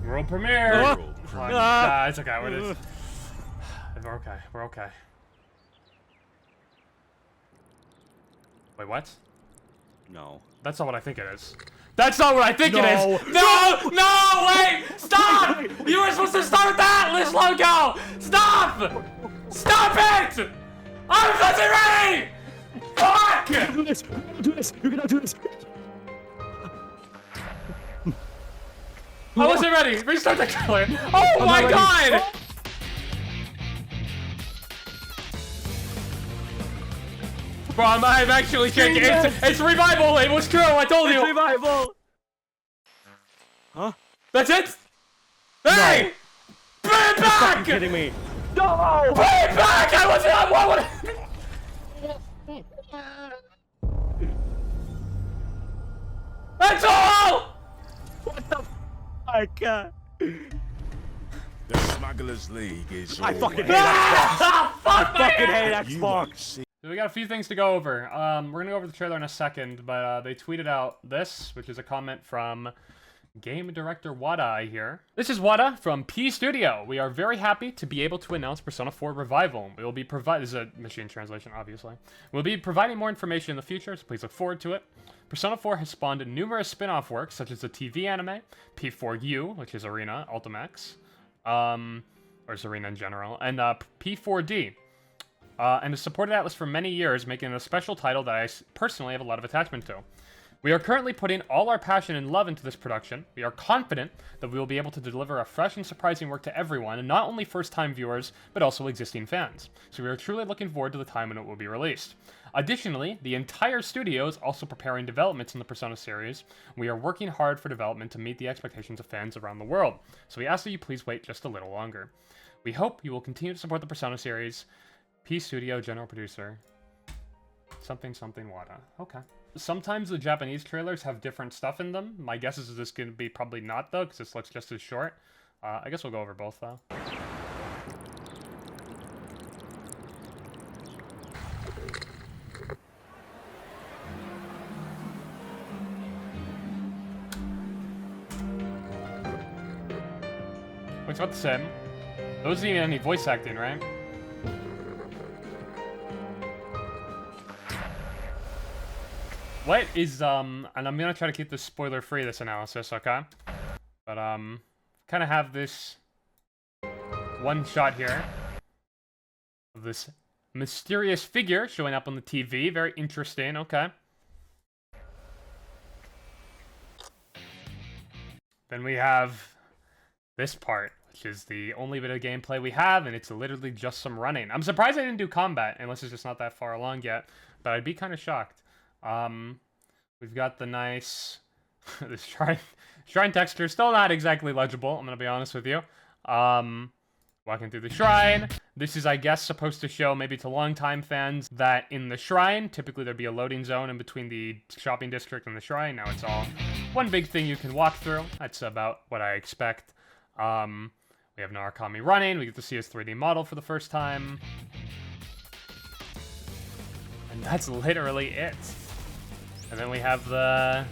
World premiere! World premiere. It's okay. We're okay. We're okay. Wait, what? No. That's not what I think it is. That's not what I think it No. is! No! No! Wait! Stop! You were supposed to start with the Atlas logo! Stop! Stop it! I wasn't ready! Fuck! Do this! Do this! You cannot do this! I wasn't ready! Restart the trailer! Oh my god! Bro, I'm actually shaking. It's revival! It was true, I told you! It's revival! Huh? That's it? Hey! Bring it back! Are you kidding me? No! Bring it back! I wasn't on what? That's all! What the fuck? The Smugglers League is I all fucking right. hate Xbox! Ah, fuck I fucking my hate ass. You Xbox! won't see So we got a few things to go over. We're gonna go over the trailer in a second, but they tweeted out this, which is a comment from Game Director Wada, I hear. This is Wada from P Studio. We are very happy to be able to announce Persona 4 Revival. We will be this is a machine translation, obviously. We'll be providing more information in the future, so please look forward to it. Persona 4 has spawned numerous spin-off works, such as the TV anime, P4U, which is Arena, Ultimax, or is Arena in general, and P4D. And has supported Atlas for many years, making it a special title that I personally have a lot of attachment to. We are currently putting all our passion and love into this production. We are confident that we will be able to deliver a fresh and surprising work to everyone, and not only first-time viewers, but also existing fans. So we are truly looking forward to the time when it will be released. Additionally, the entire studio is also preparing developments in the Persona series. We are working hard for development to meet the expectations of fans around the world, so we ask that you please wait just a little longer. We hope you will continue to support the Persona series. P Studio General Producer. Something Wada. Okay. Sometimes the Japanese trailers have different stuff in them. My guess is this going to be probably not, though, because this looks just as short. I guess we'll go over both, though. Looks about the same. There wasn't even any voice acting, right? What is, and I'm gonna try to keep this spoiler-free, this analysis, okay? But, kind of have this one shot here of this mysterious figure showing up on the TV. Very interesting, okay. Then we have this part, which is the only bit of gameplay we have, and it's literally just some running. I'm surprised I didn't do combat, unless it's just not that far along yet, but I'd be kind of shocked. We've got the nice, this shrine texture, still not exactly legible, I'm gonna be honest with you. Walking through the shrine. This is, I guess, supposed to show maybe to longtime fans that in the shrine, typically there'd be a loading zone in between the shopping district and the shrine. Now it's all one big thing you can walk through. That's about what I expect. We have Narukami running. We get to see his 3D model for the first time. And that's literally it. And then we have the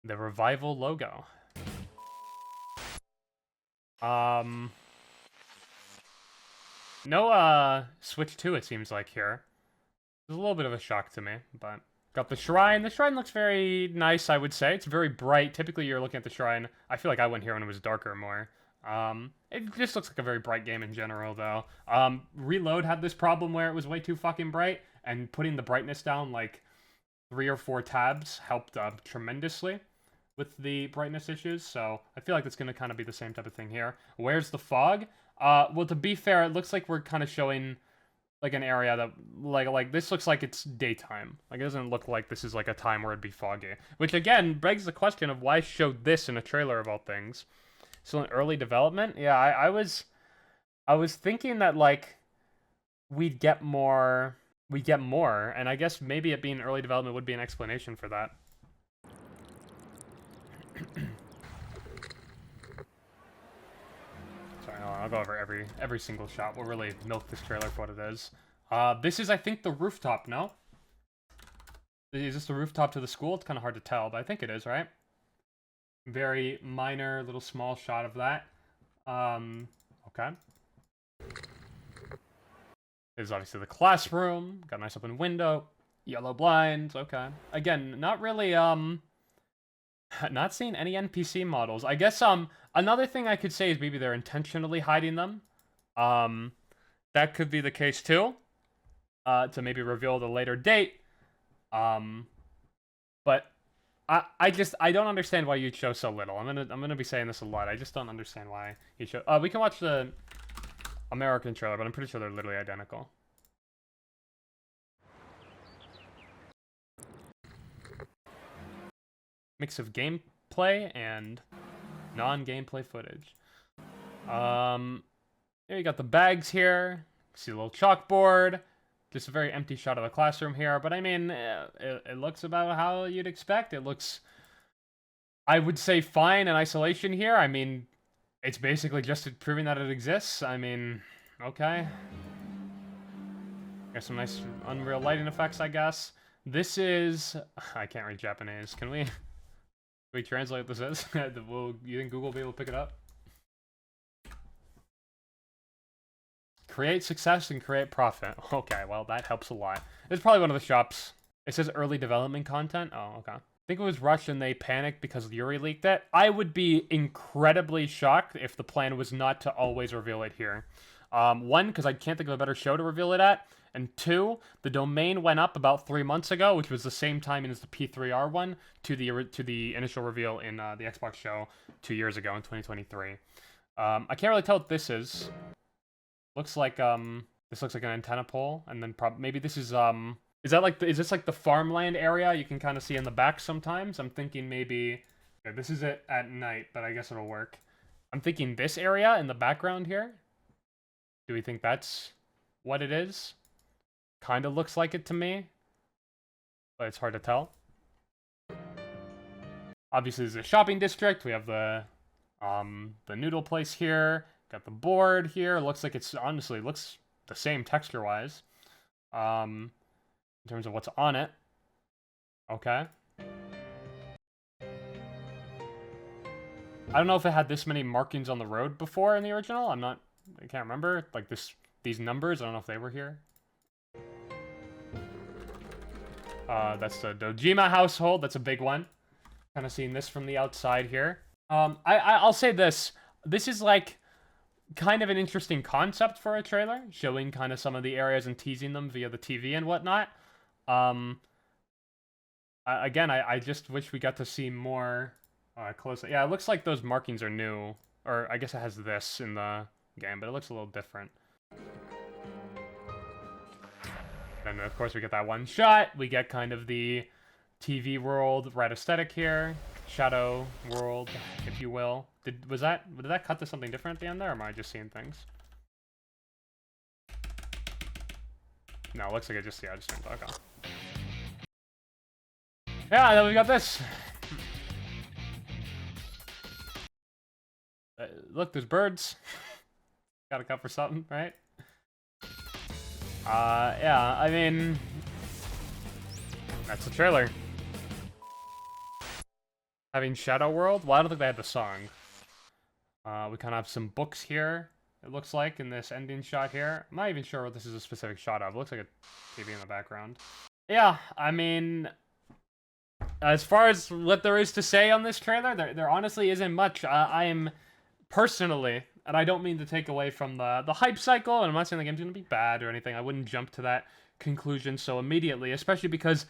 Revival logo. No, Switch 2, it seems like, here. It's a little bit of a shock to me, but... Got the shrine. The shrine looks very nice, I would say. It's very bright. Typically, you're looking at the shrine. I feel like I went here when it was darker more. It just looks like a very bright game in general, though. Reload had this problem where it was way too fucking bright, and putting the brightness down, like, 3 or 4 tabs helped tremendously with the brightness issues, so I feel like it's going to kind of be the same type of thing here. Where's the fog? Well, to be fair, it looks like we're kind of showing, like, an area that, like, this looks like it's daytime. Like, it doesn't look like this is, like, a time where it'd be foggy. Which, again, begs the question of why show this in a trailer of all things. Still in early development? Yeah, I was thinking that, like, we'd get more, and I guess maybe it being early development would be an explanation for that. Sorry, I'll go over every single shot. We'll really milk this trailer for what it is. This is, I think, the rooftop, no? Is this the rooftop to the school? It's kind of hard to tell, but I think it is, right? Very minor, little small shot of that. Okay. This is obviously the classroom. Got a nice open window. Yellow blinds. Okay. Again, not really, not seeing any NPC models. I guess, another thing I could say is maybe they're intentionally hiding them. That could be the case too. To maybe reveal at a later date. But I don't understand why you'd show so little. I'm gonna be saying this a lot. I just don't understand why you show. We can watch the American trailer, but I'm pretty sure they're literally identical. Mix of gameplay and non-gameplay footage. There you got the bags here. See a little chalkboard. Just a very empty shot of the classroom here, but I mean, it looks about how you'd expect. It looks, I would say, fine in isolation here. I mean, it's basically just proving that it exists. I mean, okay. There's some nice Unreal lighting effects, I guess. This is, I can't read Japanese. Can we translate what this is? You think Google will be able to pick it up? Create success and create profit. Okay, well, that helps a lot. It's probably one of the shops. It says early development content. Oh, okay. I think it was rushed and they panicked because Yuri leaked it. I would be incredibly shocked if the plan was not to always reveal it here. One, because I can't think of a better show to reveal it at. And two, the domain went up about 3 months ago, which was the same timing as the P4R one, to the initial reveal in the Xbox show 2 years ago in 2023. I can't really tell what this is. Looks like this looks like an antenna pole, and then maybe this is is this like the farmland area you can kind of see in the back sometimes? I'm thinking maybe okay, this is it at night, but I guess it'll work. I'm thinking this area in the background here. Do we think that's what it is? Kind of looks like it to me, but it's hard to tell. Obviously, this is a shopping district. We have the noodle place here. Got the board here. Looks like it's honestly looks the same texture-wise. In terms of what's on it. Okay. I don't know if it had this many markings on the road before in the original. I can't remember. Like these numbers. I don't know if they were here. That's the Dojima household. That's a big one. Kind of seeing this from the outside here. I'll say this. This is like kind of an interesting concept for a trailer, showing kind of some of the areas and teasing them via the TV and whatnot. Again, I just wish we got to see more closely. Yeah, it looks like those markings are new, or I guess it has this in the game, but it looks a little different. And of course we get that one shot. We get kind of the TV world red aesthetic here, shadow world, if you will. Did that cut to something different at the end there, or am I just seeing things? No, it looks like I just turned the okay. Yeah, then we got this. Look, there's birds. Gotta cut for something, right? Yeah, I mean, that's the trailer. Having Shadow World? Well, I don't think they had the song. We kind of have some books here, it looks like, in this ending shot here. I'm not even sure what this is a specific shot of. It looks like a TV in the background. Yeah, I mean, as far as what there is to say on this trailer, there honestly isn't much. I am personally, and I don't mean to take away from the hype cycle, and I'm not saying the game's going to be bad or anything. I wouldn't jump to that conclusion so immediately, especially because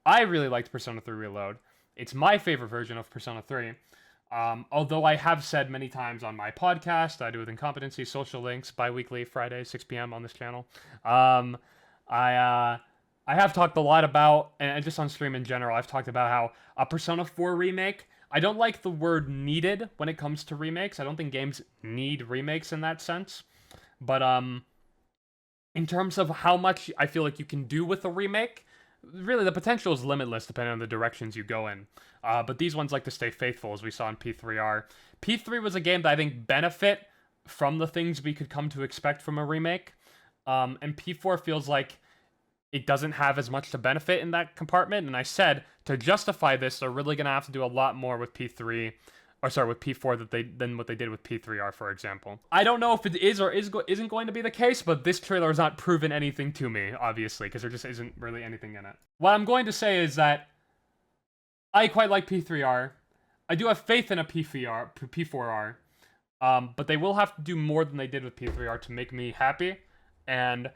I really liked Persona 3 Reload. It's my favorite version of Persona 3. Although I have said many times on my podcast, I do with Incompetency, Social Links, bi-weekly, Friday, 6 p.m. on this channel. I have talked a lot about, and just on stream in general, I've talked about how a Persona 4 remake, I don't like the word needed when it comes to remakes. I don't think games need remakes in that sense. But in terms of how much I feel like you can do with a remake, really the potential is limitless depending on the directions you go in. But these ones like to stay faithful, as we saw in P4R. P3 was a game that I think benefit from the things we could come to expect from a remake. And P4 feels like it doesn't have as much to benefit in that compartment. And I said, to justify this, they're really going to have to do a lot more with P3 or sorry, with P4 than what they did with P3R, for example. I don't know if it is or isn't going to be the case, but this trailer has not proven anything to me, obviously, because there just isn't really anything in it. What I'm going to say is that I quite like P3R. I do have faith in a P4R, but they will have to do more than they did with P3R to make me happy, and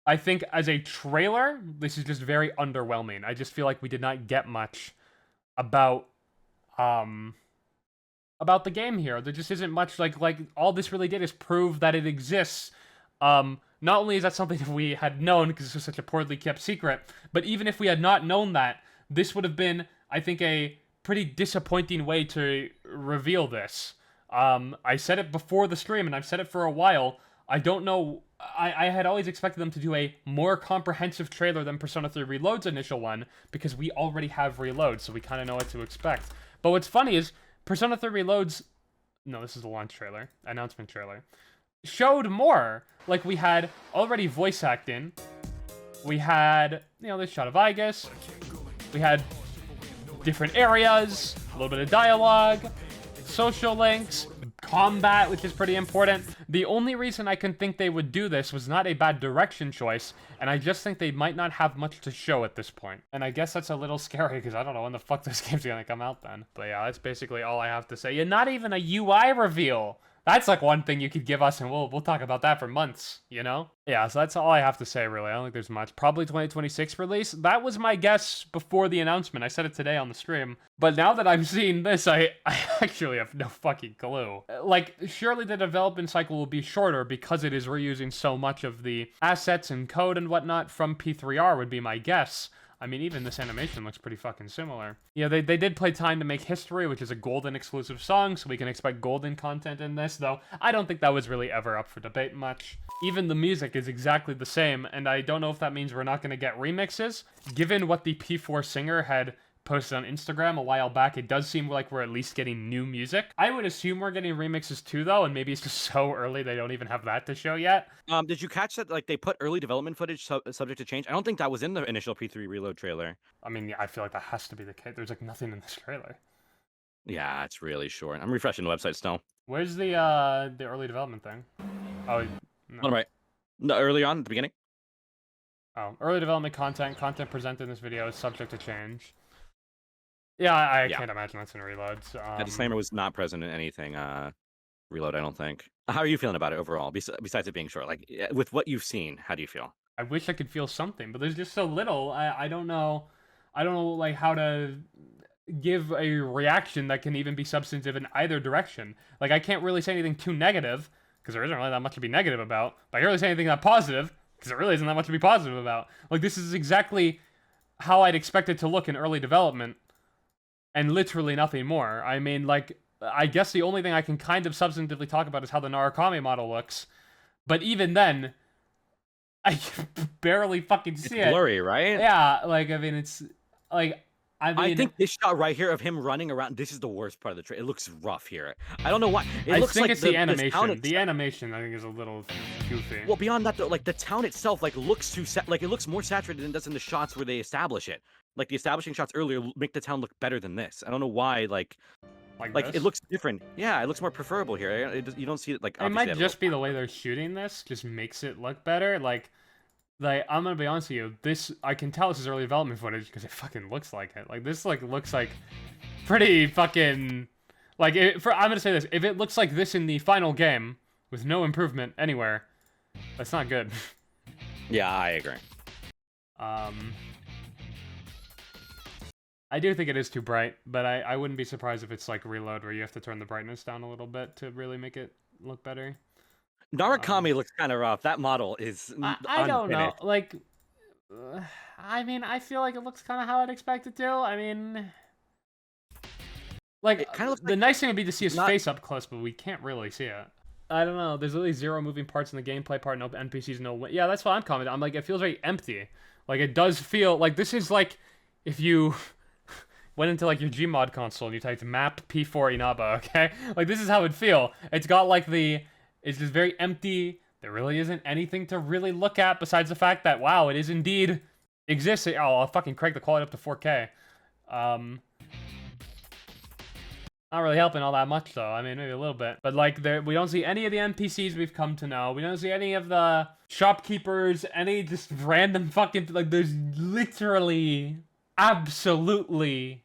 I think as a trailer, this is just very underwhelming. I just feel like we did not get much about the game here. There just isn't much, like all this really did is prove that it exists. Not only is that something that we had known, because this was such a poorly kept secret, but even if we had not known that, this would have been, I think, a pretty disappointing way to reveal this. I said it before the stream, and I've said it for a while. I don't know, I had always expected them to do a more comprehensive trailer than Persona 3 Reload's initial one, because we already have Reload, so we kind of know what to expect. But what's funny is, Persona 3 Reload's, no, this is the launch trailer, announcement trailer, showed more. Like, we had already voice acting, we had, you know, this shot of Aigis, we had different areas, a little bit of dialogue, social links, combat, which is pretty important. The only reason I can think they would do this was not a bad direction choice, and I just think they might not have much to show at this point. And I guess that's a little scary, because I don't know when the fuck this game's gonna come out then. But yeah, that's basically all I have to say. And not even a UI reveal! That's like one thing you could give us, and we'll talk about that for months, you know? Yeah, so that's all I have to say, really. I don't think there's much. Probably 2026 release. That was my guess before the announcement. I said it today on the stream. But now that I'm seeing this, I actually have no fucking clue. Like, surely the development cycle will be shorter because it is reusing so much of the assets and code and whatnot from P3R would be my guess. I mean, even this animation looks pretty fucking similar. Yeah, they did play Time to Make History, which is a Golden exclusive song, so we can expect Golden content in this, though I don't think that was really ever up for debate much. Even the music is exactly the same, and I don't know if that means we're not going to get remixes. Given what the P4 singer had posted on Instagram a while back, it does seem like we're at least getting new music. I would assume we're getting remixes too, though, and maybe it's just so early they don't even have that to show yet. Did you catch that? Like, they put early development footage subject to change. I don't think that was in the initial P3 Reload trailer. I mean, yeah, I feel like that has to be the case. There's like nothing in this trailer. Yeah, it's really short. I'm refreshing the website still. Where's the early development thing? Oh, no. All right. No, early on at the beginning. Oh, early development content presented in this video is subject to change. Yeah, I can't imagine that's in Reloads. That disclaimer was not present in anything Reload, I don't think. How are you feeling about it overall, besides it being short? Like, with what you've seen, how do you feel? I wish I could feel something, but there's just so little. I don't know. I don't know, like, how to give a reaction that can even be substantive in either direction. Like, I can't really say anything too negative, because there isn't really that much to be negative about. But I can't really say anything that positive, because there really isn't that much to be positive about. Like, this is exactly how I'd expect it to look in early development. And literally nothing more. I mean, like, I guess the only thing I can kind of substantively talk about is how the Narukami model looks. But even then, I can barely fucking see it. Blurry, right? Yeah, like, I mean, it's, like, I think this shot right here of him running around, this is the worst part of the trailer. It looks rough here. I don't know why. I think it's the animation. The animation, I think, is a little goofy. Well, beyond that, though, like, the town itself, like, looks too, like, it looks more saturated than it does in the shots where they establish it. Like, the establishing shots earlier make the town look better than this. I don't know why, like it looks different. Yeah, it looks more preferable here. You don't see it, like, it might just be the way they're shooting this, just makes it look better. Like, I'm gonna be honest with you, this, I can tell this is early development footage because it fucking looks like it. Like, this, like, looks like pretty fucking, like, I'm gonna say this, if it looks like this in the final game, with no improvement anywhere, that's not good. Yeah, I agree. I do think it is too bright, but I wouldn't be surprised if it's like Reload, where you have to turn the brightness down a little bit to really make it look better. Narukami looks kind of rough. That model is I don't know. Like, I mean, I feel like it looks kind of how I'd expect it to. I mean, like, it kind of the nice thing would be to see his face up close, but we can't really see it. I don't know. There's really zero moving parts in the gameplay part, no NPCs, no... Yeah, that's what I'm commenting. I'm like, it feels very empty. Like, it does feel... Like, this is like if you went into, like, your Gmod console and you typed map P4 Inaba, okay? Like, this is how it'd feel. It's got, like, the... It's just very empty. There really isn't anything to really look at besides the fact that, wow, it is indeed exists. Oh, I'll fucking crank the quality up to 4K. Not really helping all that much, though. I mean, maybe a little bit. But, like, we don't see any of the NPCs we've come to know. We don't see any of the shopkeepers, any just random fucking... Like, there's literally, absolutely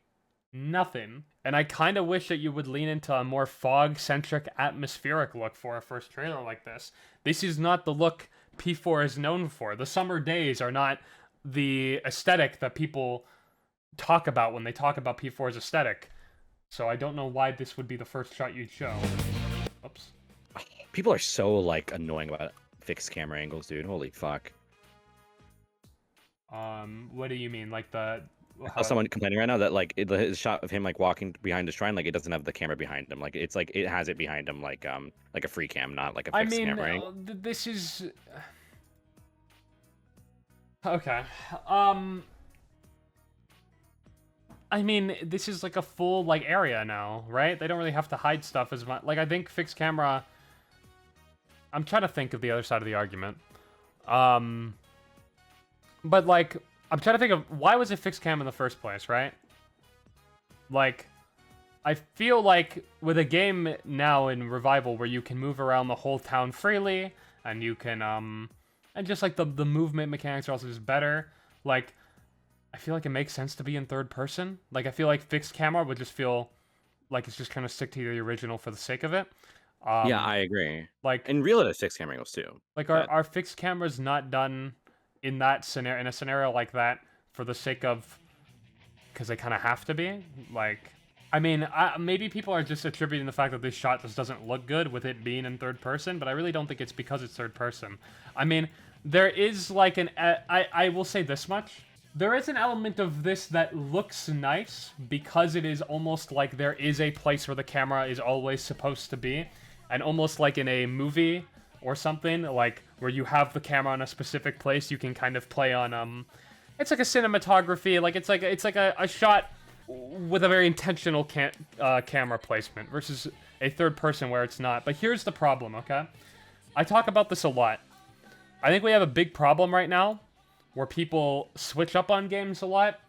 nothing. And I kind of wish that you would lean into a more fog-centric, atmospheric look for a first trailer like this. This is not the look P4 is known for. The summer days are not the aesthetic that people talk about when they talk about P4's aesthetic. So I don't know why this would be the first shot you'd show. Oops. People are so, like, annoying about fixed camera angles, dude. Holy fuck. What do you mean? Like the... Someone complaining right now that, like, the shot of him, like, walking behind the shrine, like, it doesn't have the camera behind him. Like, it's like, it has it behind him, like a free cam, not like a fixed camera angle. This is... Okay. I mean, this is like a full, like, area now, right? They don't really have to hide stuff as much. Like, I think fixed camera... I'm trying to think of the other side of the argument. But, like, I'm trying to think of... Why was it fixed cam in the first place, right? Like, I feel like with a game now in Revival where you can move around the whole town freely, and you can, and just, like, the movement mechanics are also just better, like... I feel like it makes sense to be in third person. Like, I feel like fixed camera would just feel like it's just kind of stick to the original for the sake of it. Yeah, I agree. Like, and real it has fixed camera angles too. Like, are fixed cameras not done in that scenario, in a scenario like that, for the sake of, because they kind of have to be? Like, I mean, maybe people are just attributing the fact that this shot just doesn't look good with it being in third person, but I really don't think it's because it's third person. I mean, there is like I will say this much. There is an element of this that looks nice because it is almost like there is a place where the camera is always supposed to be. And almost like in a movie or something, like where you have the camera in a specific place, you can kind of play on, it's like a cinematography, like it's like a shot with a very intentional camera placement versus a third person where it's not. But here's the problem, okay? I talk about this a lot. I think we have a big problem right now where people switch up on games a lot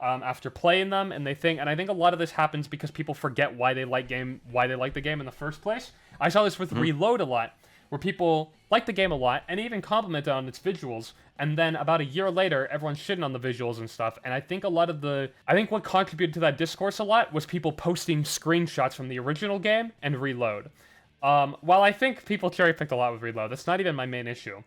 after playing them, and I think a lot of this happens because people forget why they like the game in the first place. I saw this with Reload a lot, where people like the game a lot and even complimented on its visuals, and then about a year later, everyone's shitting on the visuals and stuff. And I think what contributed to that discourse a lot was people posting screenshots from the original game and Reload. While I think people cherry-picked a lot with Reload, that's not even my main issue.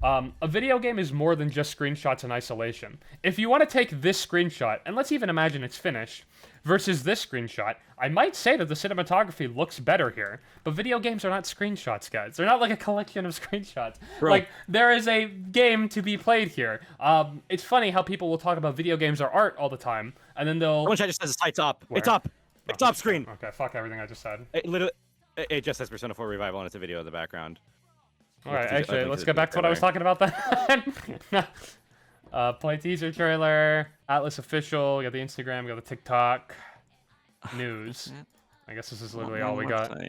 A video game is more than just screenshots in isolation. If you want to take this screenshot, and let's even imagine it's finished, versus this screenshot, I might say that the cinematography looks better here. But video games are not screenshots, guys. They're not like a collection of screenshots. Bro. Like, there is a game to be played here. It's funny how people will talk about video games are art all the time, and then they'll... Someone just says the site's up. Where? It's up. It's up screen. Okay, fuck everything I just said. It just says Persona 4 Revival, and it's a video in the background. Alright, actually, let's get back to what I was talking about then. Play teaser trailer, Atlas official, we got the Instagram, we got the TikTok, news. I guess this is literally all we got. I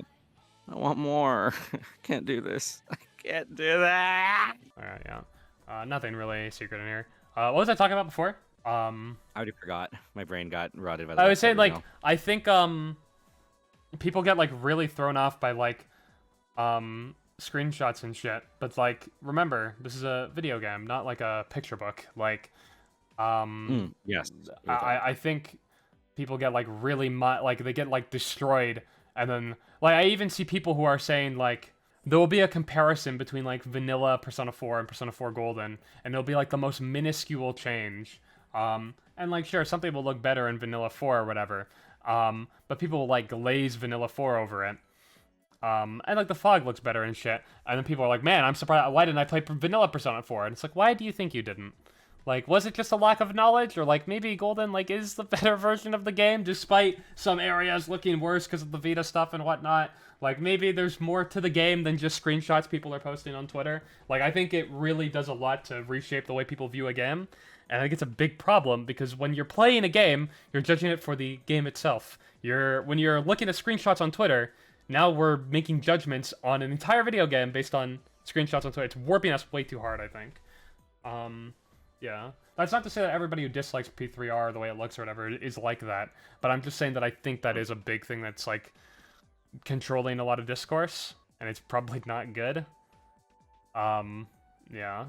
want more. I can't do this. I can't do that. Alright, yeah. Nothing really secret in here. What was I talking about before? I already forgot. My brain got rotted by the I would say, like, I think, people get, like, really thrown off by, like, screenshots and shit, but like, remember, this is a video game, not like a picture book. Like, yes, I think people get like really like they get like destroyed, and then like I even see people who are saying like there will be a comparison between like vanilla Persona 4 and Persona 4 Golden, and it'll be like the most minuscule change. And like sure, something will look better in vanilla 4 or whatever, but people will like glaze vanilla 4 over it. And like the fog looks better and shit. And then people are like, man, I'm surprised. Why didn't I play vanilla Persona 4? And it's like, why do you think you didn't? Like, was it just a lack of knowledge? Or like maybe Golden like is the better version of the game despite some areas looking worse because of the Vita stuff and whatnot? Like maybe there's more to the game than just screenshots people are posting on Twitter. Like I think it really does a lot to reshape the way people view a game. And I think it's a big problem because when you're playing a game, you're judging it for the game itself. When you're looking at screenshots on Twitter, now we're making judgments on an entire video game based on screenshots on Twitter. It's warping us way too hard, I think. Yeah. That's not to say that everybody who dislikes P4R the way it looks or whatever is like that, but I'm just saying that I think that is a big thing that's, like, controlling a lot of discourse, and it's probably not good. Yeah.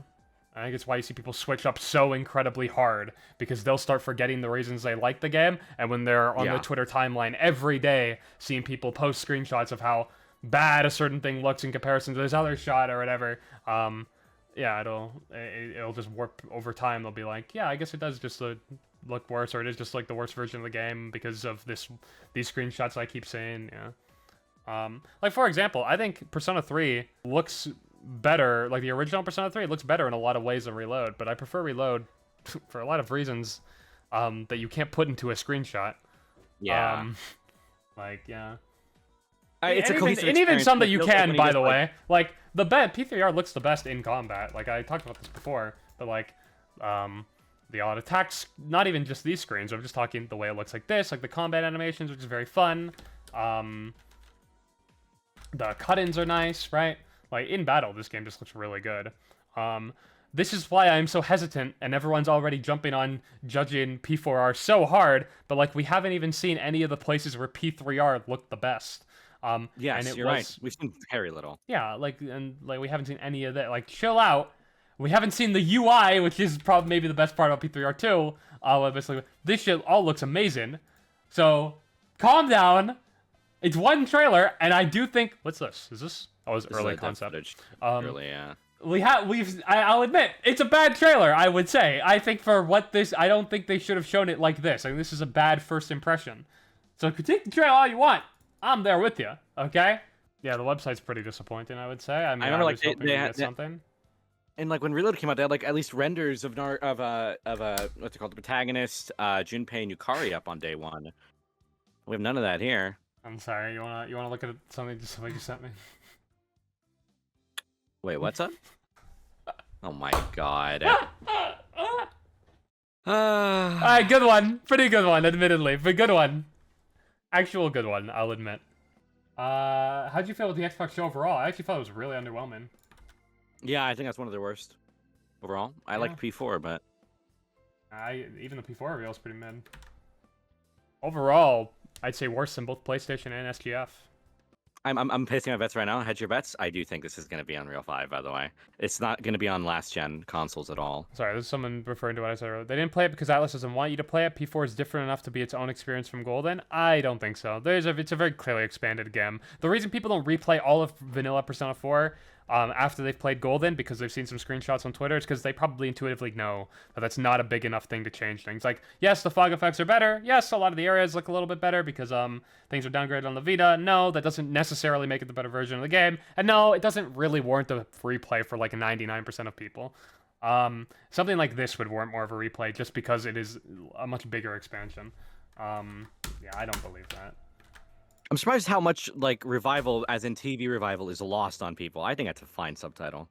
I think it's why you see people switch up so incredibly hard, because they'll start forgetting the reasons they like the game, and when they're on the Twitter timeline every day, seeing people post screenshots of how bad a certain thing looks in comparison to this other shot or whatever, yeah, it'll just warp over time. They'll be like, yeah, I guess it does just look worse, or it is just like the worst version of the game because of these screenshots I keep saying. Yeah. Like for example, I think Persona 3 looks better, like the original Persona 3, it looks better in a lot of ways than Reload, but I prefer Reload for a lot of reasons that you can't put into a screenshot. Yeah. Like, yeah. It's a cohesive and even some that you can, like by the way. Like, the P4R looks the best in combat. Like, I talked about this before, but like, the odd attacks, not even just these screens, I'm just talking the way it looks like this, like the combat animations, which is very fun. The cut-ins are nice, right? Like, in battle, this game just looks really good. This is why I'm so hesitant, and everyone's already jumping on judging P4R so hard, but, like, we haven't even seen any of the places where P3R looked the best. Yes, and you're right. We've seen very little. Yeah, like, we haven't seen any of that. Like, chill out. We haven't seen the UI, which is probably maybe the best part about P3R 2. Basically, this shit all looks amazing. So, calm down. It's one trailer, and I do think... What's this? Is this... Oh, it's early concept. Early, yeah. I'll admit, it's a bad trailer, I would say. I think for what this... I don't think they should have shown it like this. I think this is a bad first impression. So critique the trailer all you want. I'm there with you, okay? Yeah, the website's pretty disappointing, I would say. I mean, I remember, was hoping to get something. And like when Reload came out, they had like at least renders of what's it called, the protagonist, Junpei and Yukari up on day one. We have none of that here. I'm sorry. You wanna look at something you sent me? Wait, what's up? Oh my god. Alright, good one. Pretty good one, admittedly, but good one. Actual good one, I'll admit. How'd you feel with the Xbox show overall? I actually thought it was really underwhelming. Yeah, I think that's one of their worst overall. I liked P4, but even the P4 reveal is pretty mid. Overall, I'd say worse than both PlayStation and SGF. I'm placing my bets right now. Hedge your bets. I do think this is going to be Unreal 5, by the way. It's not going to be on last-gen consoles at all. Sorry, there's someone referring to what I said earlier. They didn't play it because Atlas doesn't want you to play it. P4 is different enough to be its own experience from Golden. I don't think so. It's a very clearly expanded game. The reason people don't replay all of vanilla Persona 4 after they've played Golden, because they've seen some screenshots on Twitter, is because they probably intuitively know that that's not a big enough thing to change things. Like, yes, the fog effects are better. Yes, a lot of the areas look a little bit better because things are downgraded on the Vita. No, that doesn't necessarily make it the better version of the game. And no, it doesn't really warrant a replay for like 99% of people. Something like this would warrant more of a replay just because it is a much bigger expansion. Yeah, I don't believe that. I'm surprised how much, like, Revival, as in TV Revival, is lost on people. I think that's a fine subtitle.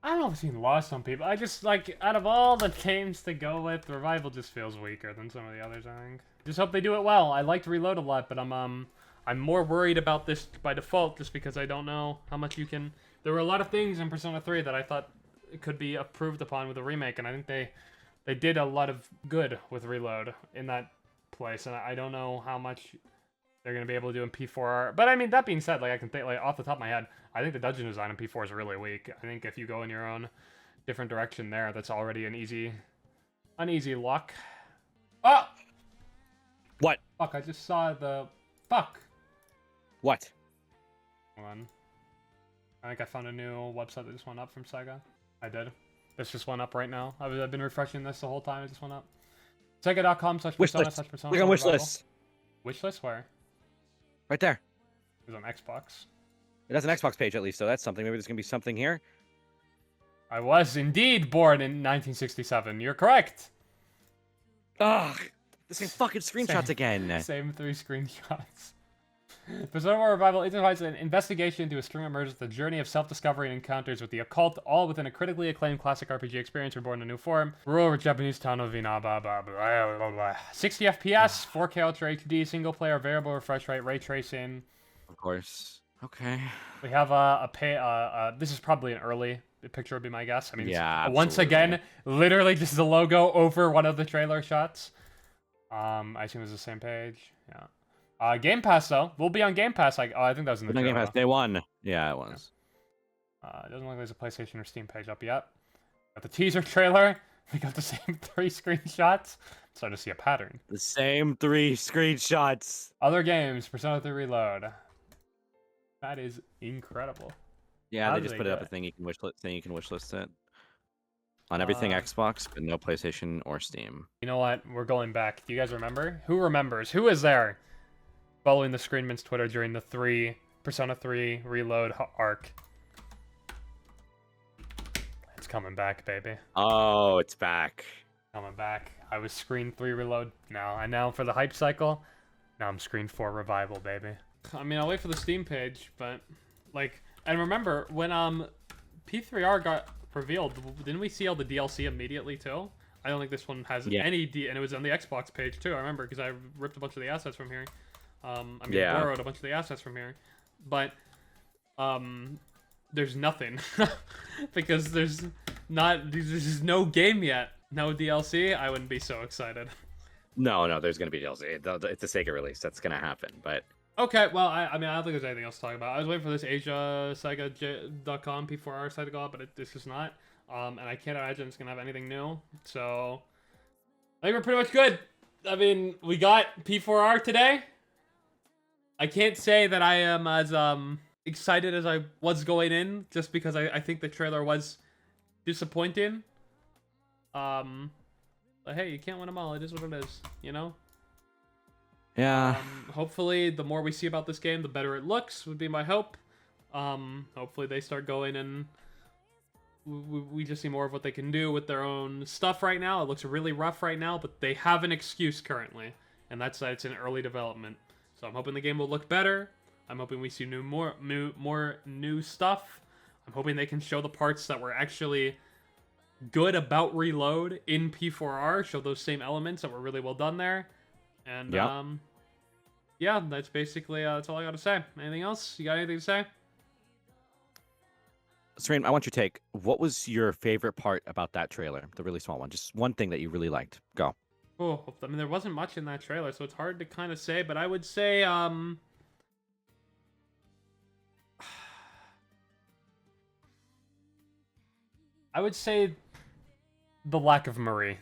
I don't know if it's even lost on people. I just, like, out of all the games to go with, Revival just feels weaker than some of the others, I think. Just hope they do it well. I liked Reload a lot, but I'm more worried about this by default just because I don't know how much you can... There were a lot of things in Persona 3 that I thought could be improved upon with a remake, and I think they did a lot of good with Reload in that place, and I don't know how much... they're going to be able to do in P4R. But I mean, that being said, like I can think, like off the top of my head, I think the dungeon design in P4 is really weak. I think if you go in your own different direction there, that's already an easy lock. Oh! What? Fuck, I just saw the... Fuck! What? Hold on. I think I found a new website that just went up from Sega. I did. This just went up right now. I've been refreshing this the whole time. It just went up. Sega.com/persona/persona. Click on wishlist. Wishlist where? Right there. It's on Xbox. It has an Xbox page at least, so that's something. Maybe there's gonna be something here. I was indeed born in 1967. You're correct. Ugh, the same fucking screenshots again. Same 3 screenshots. Persona 4 Revival provides an investigation into a string of murders, the journey of self-discovery and encounters with the occult, all within a critically acclaimed classic RPG experience reborn in a new form. Rural Japanese town of Inaba, blah, blah, blah, blah. 60 FPS, 4K Ultra HD, single player, variable refresh rate, ray tracing. Of course. Okay. We have this is probably an early picture would be my guess. I mean, Yeah, once absolutely. again, literally just the logo over one of the trailer shots. I assume it's the same page. Yeah. Game Pass though. We'll be on Game Pass. Like, oh, I think that was in the Game trailer. Pass day one. Yeah, it was. It doesn't look like there's a PlayStation or Steam page up yet. Got the teaser trailer. We got the same 3 screenshots. I'm starting to see a pattern. The same 3 screenshots. Other games, Persona 3 Reload. That is incredible. Yeah, How they did just they put it do up it? a thing you can wishlist it on everything Xbox, but no PlayStation or Steam. You know what? We're going back. Do you guys remember? Who remembers? Who was there following the Screenments Twitter during the Persona 3 Reload arc? It's coming back, baby. Oh, it's back. Coming back. I was Screen 3 Reload now. And now for the hype cycle, now I'm Screen 4 Revival, baby. I mean, I'll wait for the Steam page, but, like... And remember, when P4R got revealed, didn't we see all the DLC immediately, too? I don't think this one has any and it was on the Xbox page, too, I remember, because I ripped a bunch of the assets from here. Borrowed a bunch of the assets from here. But, there's nothing. Because there's just no game yet. No DLC, I wouldn't be so excited. No, there's gonna be DLC. It's a Sega release. That's gonna happen, but... Okay, well, I mean, I don't think there's anything else to talk about. I was waiting for this AsiaSega.com P4R site to go up, but it's just not. And I can't imagine it's going to have anything new. So, I think we're pretty much good. I mean, we got P4R today. I can't say that I am as excited as I was going in, just because I think the trailer was disappointing. But hey, you can't win them all. It is what it is, you know? Yeah. Hopefully, the more we see about this game, the better it looks, would be my hope. Hopefully they start going and we just see more of what they can do with their own stuff right now. It looks really rough right now, but they have an excuse currently, and that's that it's in early development. So I'm hoping the game will look better. I'm hoping we see more new stuff. I'm hoping they can show the parts that were actually good about Reload in P4R, show those same elements that were really well done there. And, yeah, that's basically, that's all I gotta say. Anything else? You got anything to say? Serene, I want your take. What was your favorite part about that trailer? The really small one. Just one thing that you really liked. Go. Oh, I mean, there wasn't much in that trailer, so it's hard to kind of say, but I would say, I would say the lack of Marie.